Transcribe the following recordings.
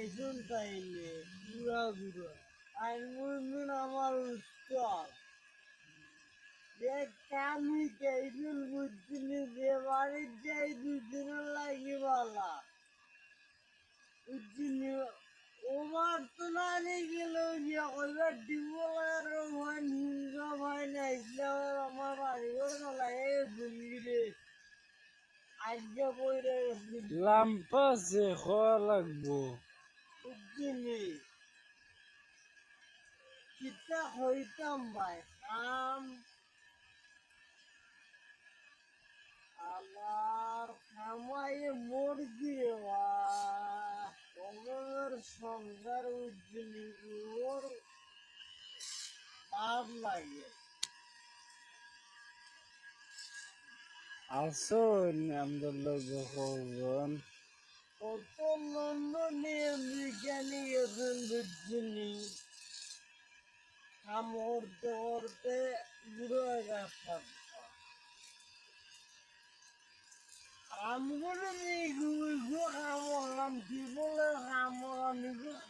আইসুন তাইলে ঘুরা ঘুরা আর মুমিন আমার উত্তর যে আমি কেইদিন বুঝছিনি যে বাড়ির যাই দুদিন লাগি বলা বুঝছিনি ওবার তো নানি গেল যে ওইবার ডিবলার হয় হিংসা হয় না ইসলাম আমার বাড়ি করে লাগে ঘুমিয়ে আজকে বইরে লাম্পা সে খাওয়া লাগবো বুঝছিনি কিতা হইতাম ভাই আম আমার খামায়ে মোর দিয়ে আমার সংসার উজ্জ্বলি ওর পাপ লাগে আসুন আমাদের লোক কখন কত লন্ডনে আমেরিকা নিয়ে গেছেন বুঝছিনি কাম করতে করতে বুড়ো হয়ে গেছে আমগুলো নিগু খাম কি বলে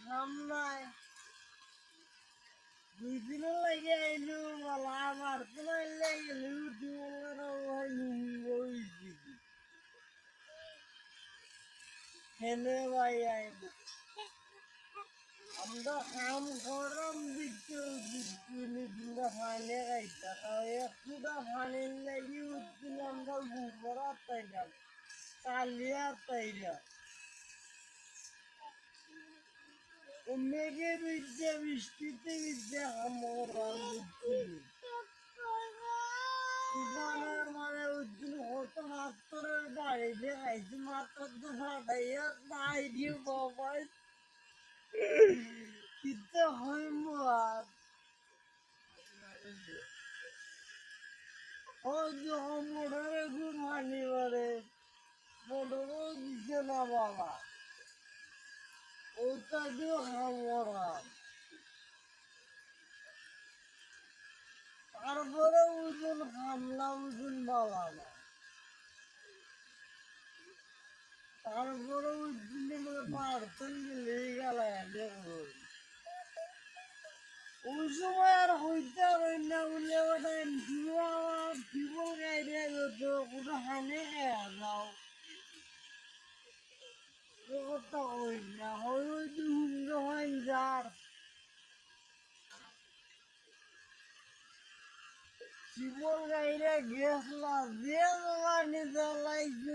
খাম নাই দুই দিন লাগে আইলু বলা আমার তো লাগে হেনে ভাই আইলু আমরা কাম করম দিচ্ছি ফানে খাইতা একটুটা ফানির লাগি উঠছিল আমরা গুবরা তাইলাম কালিয়া তাইলাম মেঘে বিদ্যা বৃষ্টিতে বিদ্যা আমার উঠছিল তুফানের মানে উঠছিল কত মাত্রের বাড়িতে খাইছি মাত্র তো ফাটাইয়া তাই দিয়ে বাবাই কিতে হইম আর ও যখন মোটরে ঘুম হানি বারে মোটরও দিছে না বাবা ওটা দিয়ে হামরা তারপরে ওজন হামলা ওজন বাবা না তারপরে ওজনে মানে পার্সেল লেগে গেল দেখুন ওই সময় আর হইতে পারি না বলে ওটা জীবন গাইডে যেত ওটা হানে খাওয়া যাও কথা হই না হয় ওই যে হুন্ডো হয় যার জীবন গাইডে গেছলাম যে মানে জ্বালাইছে